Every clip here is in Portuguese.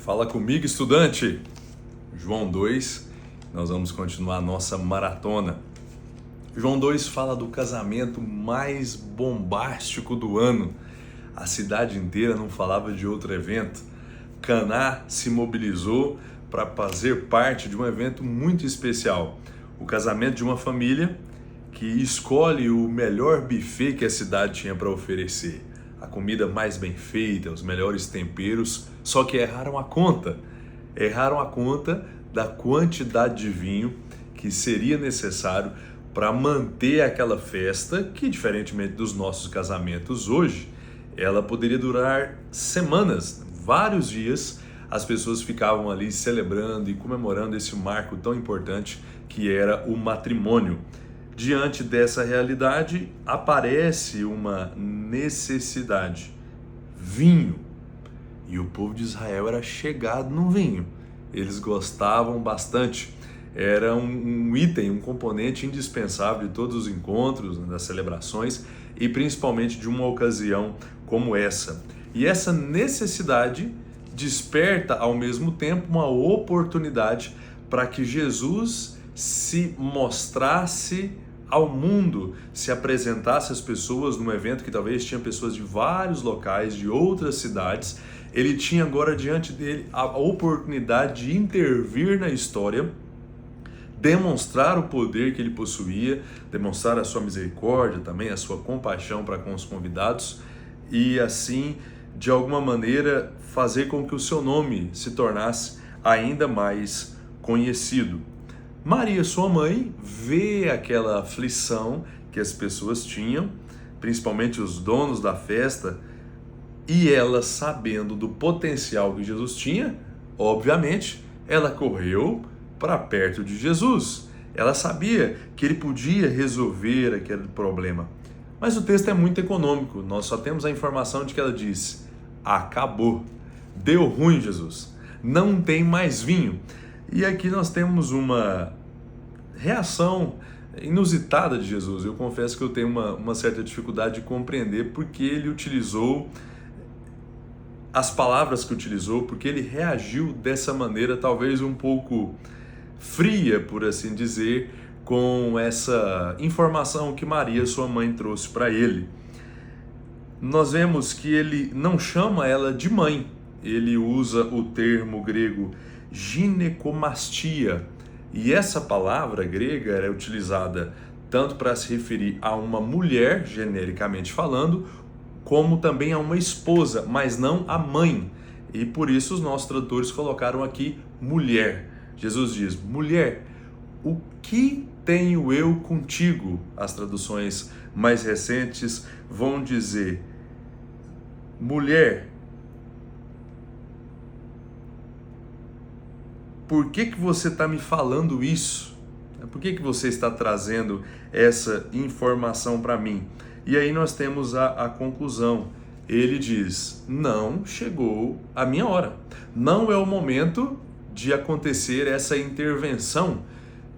Fala comigo, estudante! João 2, nós vamos continuar a nossa maratona. João 2 fala do casamento mais bombástico do ano. A cidade inteira não falava de outro evento. Caná se mobilizou para fazer parte de um evento muito especial. O casamento de uma família que escolhe o melhor buffet que a cidade tinha para oferecer. A comida mais bem feita, os melhores temperos, só que erraram a conta. Erraram a conta da quantidade de vinho que seria necessário para manter aquela festa que, diferentemente dos nossos casamentos hoje, ela poderia durar semanas, vários dias. As pessoas ficavam ali celebrando e comemorando esse marco tão importante que era o matrimônio. Diante dessa realidade, aparece uma necessidade: vinho. E o povo de Israel era chegado no vinho. Eles gostavam bastante. Era um item, um componente indispensável de todos os encontros, das celebrações e principalmente de uma ocasião como essa. E essa necessidade desperta ao mesmo tempo uma oportunidade para que Jesus se mostrasse ao mundo, se apresentasse às pessoas num evento que talvez tinha pessoas de vários locais, de outras cidades. Ele tinha agora diante dele a oportunidade de intervir na história, demonstrar o poder que ele possuía, demonstrar a sua misericórdia também, a sua compaixão para com os convidados e assim, de alguma maneira, fazer com que o seu nome se tornasse ainda mais conhecido. Maria, sua mãe, vê aquela aflição que as pessoas tinham, principalmente os donos da festa, e ela, sabendo do potencial que Jesus tinha, obviamente, ela correu para perto de Jesus. Ela sabia que ele podia resolver aquele problema. Mas o texto é muito econômico, nós só temos a informação de que ela disse: acabou, deu ruim, Jesus, não tem mais vinho. E aqui nós temos uma reação inusitada de Jesus. Eu confesso que eu tenho uma certa dificuldade de compreender porque ele utilizou as palavras que utilizou, porque ele reagiu dessa maneira talvez um pouco fria, por assim dizer, com essa informação que Maria, sua mãe, trouxe para ele. Nós vemos que ele não chama ela de mãe, ele usa o termo grego ginecomastia, e essa palavra grega era utilizada tanto para se referir a uma mulher, genericamente falando, como também a uma esposa, mas não a mãe. E por isso os nossos tradutores colocaram aqui mulher. Jesus diz: mulher, o que tenho eu contigo? As traduções mais recentes vão dizer: mulher, por que você está me falando isso? Por que você está trazendo essa informação para mim? E aí nós temos a conclusão. Ele diz: não chegou a minha hora. Não é o momento de acontecer essa intervenção,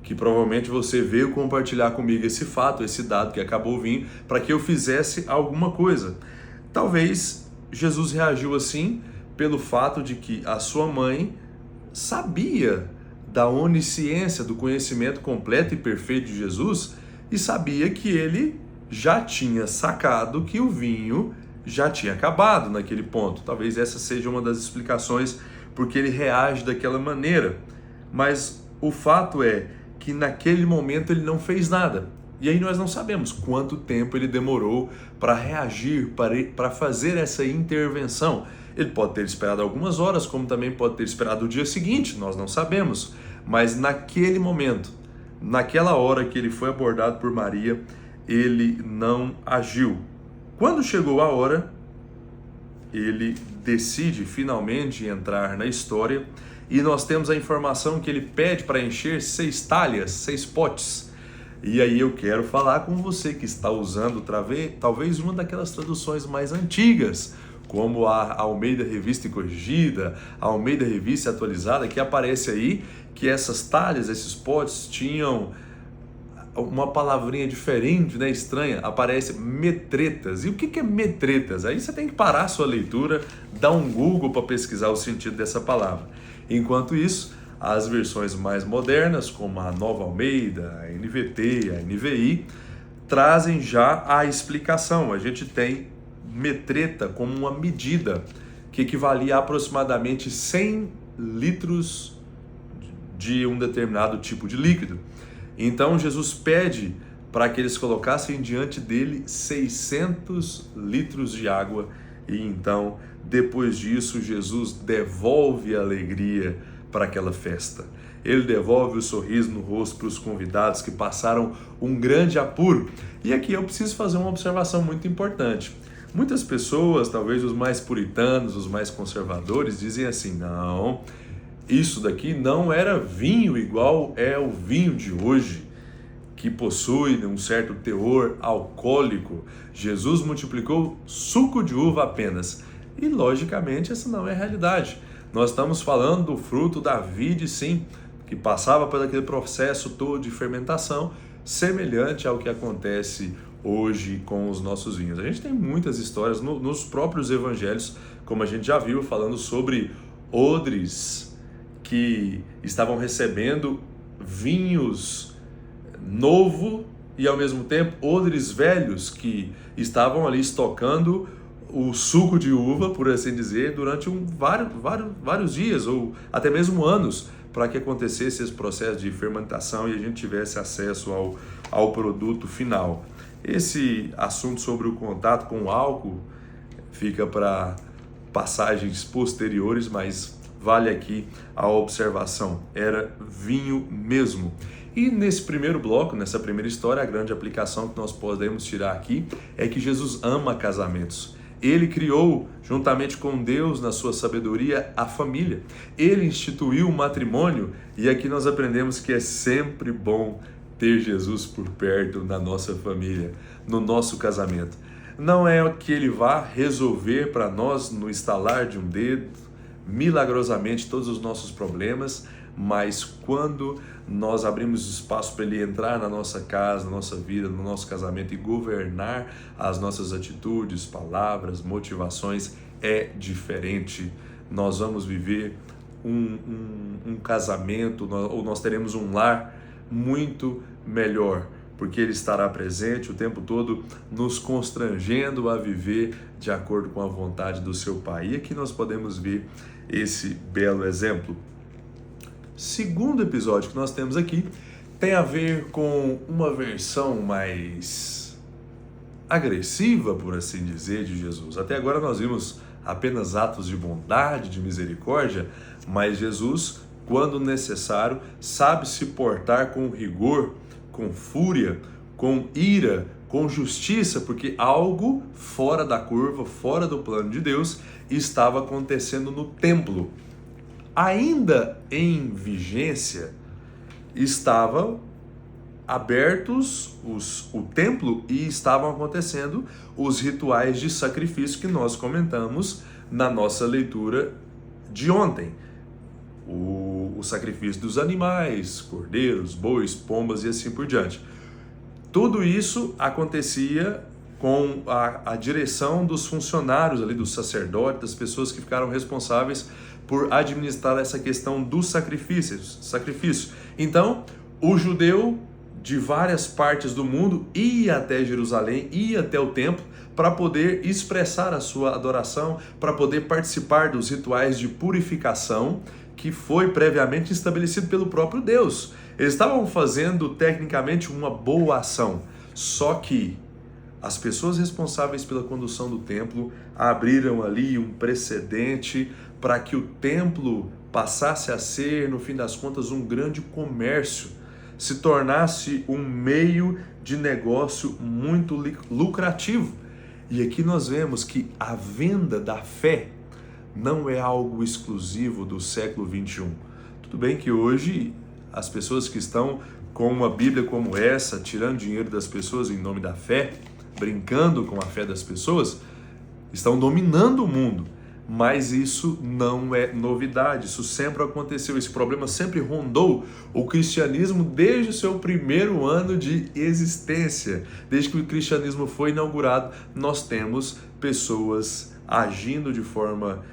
que provavelmente você veio compartilhar comigo esse fato, esse dado que acabou vindo, para que eu fizesse alguma coisa. Talvez Jesus reagiu assim pelo fato de que a sua mãe sabia da onisciência, do conhecimento completo e perfeito de Jesus, e sabia que ele já tinha sacado que o vinho já tinha acabado naquele ponto. Talvez essa seja uma das explicações porque ele reage daquela maneira. Mas o fato é que naquele momento ele não fez nada. E aí nós não sabemos quanto tempo ele demorou para reagir, para fazer essa intervenção. Ele pode ter esperado algumas horas, como também pode ter esperado o dia seguinte, nós não sabemos. Mas naquele momento, naquela hora que ele foi abordado por Maria, ele não agiu. Quando chegou a hora, ele decide finalmente entrar na história e nós temos a informação que ele pede para encher 6 talhas, 6 potes. E aí eu quero falar com você que está usando talvez uma daquelas traduções mais antigas, como a Almeida Revista e Corrigida, a Almeida Revista Atualizada, que aparece aí que essas talhas, esses potes tinham uma palavrinha diferente, né, estranha, aparece metretas. E o que é metretas? Aí você tem que parar a sua leitura, dar um Google para pesquisar o sentido dessa palavra. Enquanto isso, as versões mais modernas, como a Nova Almeida, a NVT, a NVI, trazem já a explicação. A gente tem metreta como uma medida que equivalia a aproximadamente 100 litros de um determinado tipo de líquido. Então Jesus pede para que eles colocassem diante dele 600 litros de água, e então, depois disso, Jesus devolve a alegria para aquela festa. Ele devolve o sorriso no rosto para os convidados que passaram um grande apuro. E aqui eu preciso fazer uma observação muito importante. Muitas pessoas, talvez os mais puritanos, os mais conservadores, dizem assim: não, isso daqui não era vinho igual é o vinho de hoje, que possui um certo teor alcoólico. Jesus multiplicou suco de uva apenas. E, logicamente, essa não é a realidade. Nós estamos falando do fruto da vide, sim, que passava por aquele processo todo de fermentação, semelhante ao que acontece hoje com os nossos vinhos. A gente tem muitas histórias nos próprios evangelhos, como a gente já viu, falando sobre odres que estavam recebendo vinhos novo e ao mesmo tempo odres velhos que estavam ali estocando o suco de uva, por assim dizer, durante vários dias ou até mesmo anos, para que acontecesse esse processo de fermentação e a gente tivesse acesso ao produto final. Esse assunto sobre o contato com o álcool fica para passagens posteriores, mas vale aqui a observação, era vinho mesmo. E nesse primeiro bloco, nessa primeira história, a grande aplicação que nós podemos tirar aqui é que Jesus ama casamentos. Ele criou, juntamente com Deus, na sua sabedoria, a família. Ele instituiu o matrimônio, e aqui nós aprendemos que é sempre bom ter Jesus por perto na nossa família, no nosso casamento. Não é que ele vá resolver para nós, no estalar de um dedo, milagrosamente todos os nossos problemas, mas quando nós abrimos espaço para ele entrar na nossa casa, na nossa vida, no nosso casamento e governar as nossas atitudes, palavras, motivações, é diferente. Nós vamos viver um casamento, ou nós teremos um lar muito melhor, porque ele estará presente o tempo todo, nos constrangendo a viver de acordo com a vontade do seu Pai. E aqui nós podemos ver esse belo exemplo. Segundo episódio que nós temos aqui tem a ver com uma versão mais agressiva, por assim dizer, de Jesus. Até agora nós vimos apenas atos de bondade, de misericórdia, mas Jesus, quando necessário, sabe se portar com rigor, com fúria, com ira, com justiça, porque algo fora da curva, fora do plano de Deus, estava acontecendo no templo. Ainda em vigência, estavam abertos o templo e estavam acontecendo os rituais de sacrifício que nós comentamos na nossa leitura de ontem. O sacrifício dos animais, cordeiros, bois, pombas e assim por diante. Tudo isso acontecia com a direção dos funcionários ali, dos sacerdotes, das pessoas que ficaram responsáveis por administrar essa questão dos sacrifício. Então, o judeu de várias partes do mundo ia até Jerusalém, ia até o templo para poder expressar a sua adoração, para poder participar dos rituais de purificação que foi previamente estabelecido pelo próprio Deus. Eles estavam fazendo tecnicamente uma boa ação, só que as pessoas responsáveis pela condução do templo abriram ali um precedente para que o templo passasse a ser, no fim das contas, um grande comércio, se tornasse um meio de negócio muito lucrativo. E aqui nós vemos que a venda da fé não é algo exclusivo do século 21. Tudo bem que hoje as pessoas que estão com uma Bíblia como essa, tirando dinheiro das pessoas em nome da fé, brincando com a fé das pessoas, estão dominando o mundo. mas isso não é novidade, isso sempre aconteceu, esse problema sempre rondou o cristianismo desde o seu primeiro ano de existência. Desde que o cristianismo foi inaugurado, nós temos pessoas agindo de forma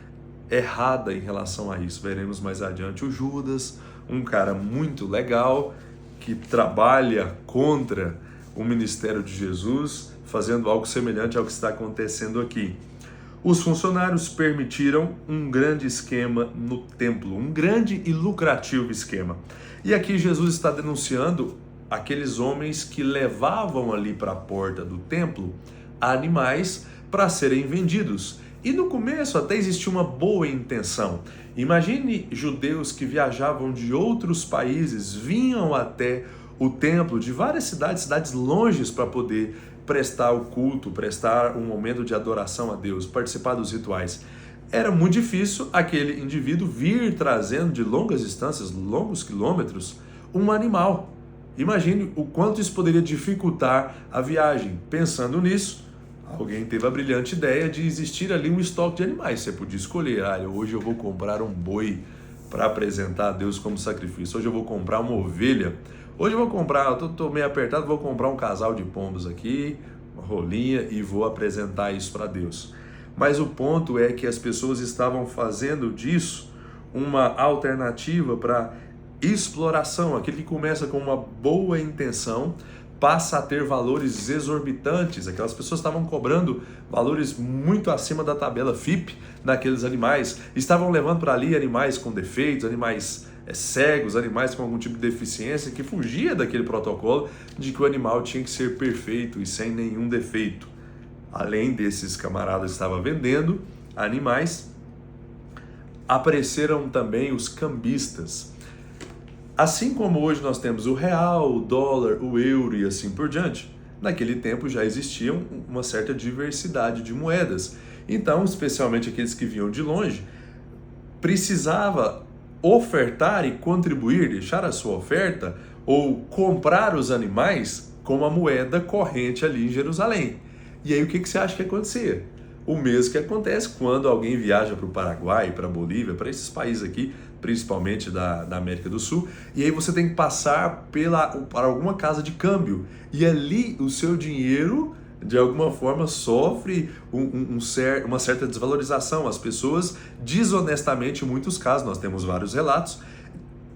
errada em relação a isso. Veremos mais adiante o Judas, um cara muito legal, que trabalha contra o ministério de Jesus, fazendo algo semelhante ao que está acontecendo aqui. Os funcionários permitiram um grande esquema no templo, um grande e lucrativo esquema. E aqui Jesus está denunciando aqueles homens que levavam ali para a porta do templo animais para serem vendidos. E no começo até existia uma boa intenção. Imagine judeus que viajavam de outros países, vinham até o templo de várias cidades longes para poder prestar o culto, prestar um momento de adoração a Deus, participar dos rituais. Era muito difícil aquele indivíduo vir trazendo de longas distâncias, longos quilômetros, um animal. Imagine o quanto isso poderia dificultar a viagem. Pensando nisso, alguém teve a brilhante ideia de existir ali um estoque de animais. Você podia escolher, hoje eu vou comprar um boi para apresentar a Deus como sacrifício. Hoje eu vou comprar uma ovelha. Hoje eu vou comprar, eu estou meio apertado, vou comprar um casal de pombos aqui, uma rolinha, e vou apresentar isso para Deus. Mas o ponto é que as pessoas estavam fazendo disso uma alternativa para exploração. Aquele que começa com uma boa intenção passa a ter valores exorbitantes. Aquelas pessoas estavam cobrando valores muito acima da tabela FIPE naqueles animais. Estavam levando para ali animais com defeitos, animais cegos, animais com algum tipo de deficiência que fugia daquele protocolo de que o animal tinha que ser perfeito e sem nenhum defeito. Além desses camaradas que estavam vendendo animais, apareceram também os cambistas. Assim como hoje nós temos o real, o dólar, o euro e assim por diante, naquele tempo já existia uma certa diversidade de moedas. Então, especialmente aqueles que vinham de longe, precisava ofertar e contribuir, deixar a sua oferta ou comprar os animais com a moeda corrente ali em Jerusalém. E aí o que você acha que acontecia? O mesmo que acontece quando alguém viaja para o Paraguai, para a Bolívia, para esses países aqui, principalmente da América do Sul, e aí você tem que passar para alguma casa de câmbio, e ali o seu dinheiro de alguma forma sofre uma certa desvalorização. As pessoas desonestamente, em muitos casos, nós temos vários relatos,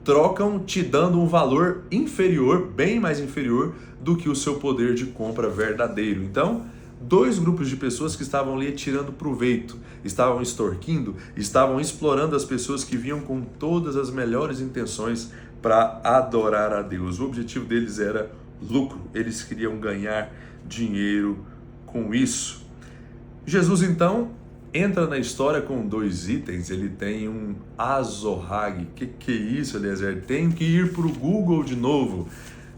trocam te dando um valor inferior, bem mais inferior do que o seu poder de compra verdadeiro. Então, dois grupos de pessoas que estavam ali tirando proveito, estavam extorquindo, estavam explorando as pessoas que vinham com todas as melhores intenções para adorar a Deus. O objetivo deles era lucro, eles queriam ganhar dinheiro com isso. Jesus então entra na história com dois itens. Ele tem um azorrague. Que é isso, Eliezer? Tem que ir para o Google de novo.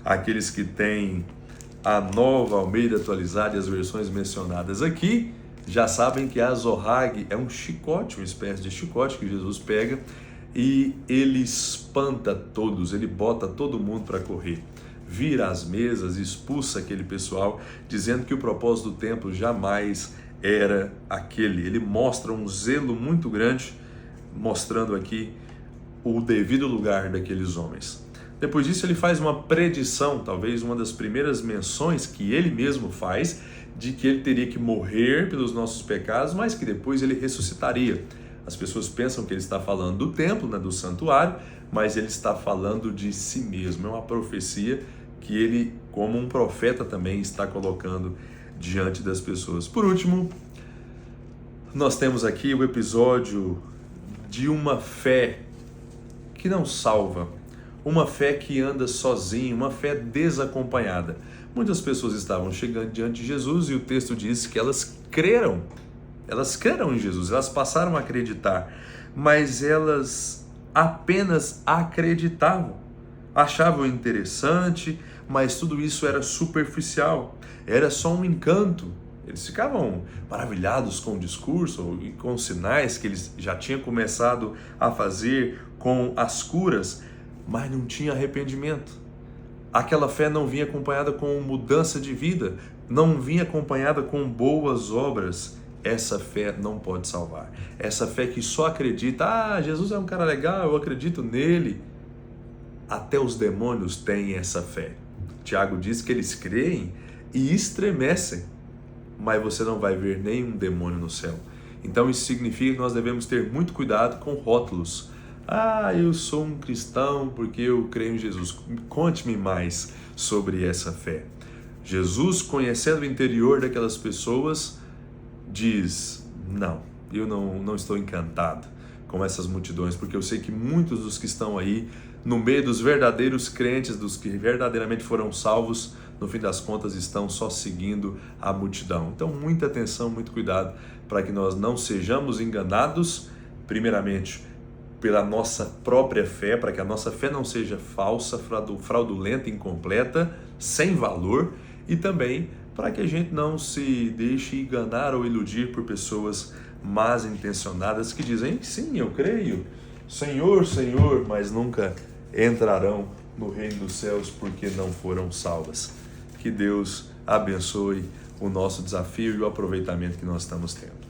Aqueles que têm a nova Almeida atualizada e as versões mencionadas aqui já sabem que azorrague é um chicote, uma espécie de chicote que Jesus pega e ele espanta todos, ele bota todo mundo para correr. Vira as mesas, expulsa aquele pessoal, dizendo que o propósito do templo jamais era aquele. Ele mostra um zelo muito grande, mostrando aqui o devido lugar daqueles homens. Depois disso ele faz uma predição, talvez uma das primeiras menções que ele mesmo faz, de que ele teria que morrer pelos nossos pecados, mas que depois ele ressuscitaria. As pessoas pensam que ele está falando do templo, do santuário, mas ele está falando de si mesmo. É uma profecia que ele, como um profeta, também está colocando diante das pessoas. Por último, nós temos aqui o episódio de uma fé que não salva, uma fé que anda sozinha, uma fé desacompanhada. Muitas pessoas estavam chegando diante de Jesus e o texto diz que elas creram em Jesus, elas passaram a acreditar, mas elas apenas acreditavam, achavam interessante, mas tudo isso era superficial, era só um encanto. Eles ficavam maravilhados com o discurso e com os sinais que eles já tinham começado a fazer, com as curas, mas não tinha arrependimento. Aquela fé não vinha acompanhada com mudança de vida, não vinha acompanhada com boas obras. essa fé não pode salvar. Essa fé que só acredita, Jesus é um cara legal, eu acredito nele. Até os demônios têm essa fé. Tiago diz que eles creem e estremecem, mas você não vai ver nenhum demônio no céu. Então isso significa que nós devemos ter muito cuidado com rótulos. Eu sou um cristão porque eu creio em Jesus. Conte-me mais sobre essa fé. Jesus, conhecendo o interior daquelas pessoas, diz, eu não estou encantado com essas multidões, porque eu sei que muitos dos que estão aí, no meio dos verdadeiros crentes, dos que verdadeiramente foram salvos, no fim das contas estão só seguindo a multidão. Então, muita atenção, muito cuidado, para que nós não sejamos enganados, primeiramente, pela nossa própria fé, para que a nossa fé não seja falsa, fraudulenta, incompleta, sem valor, e também para que a gente não se deixe enganar ou iludir por pessoas mal intencionadas que dizem, sim, eu creio, Senhor, Senhor, mas nunca entrarão no reino dos céus porque não foram salvas. Que Deus abençoe o nosso desafio e o aproveitamento que nós estamos tendo.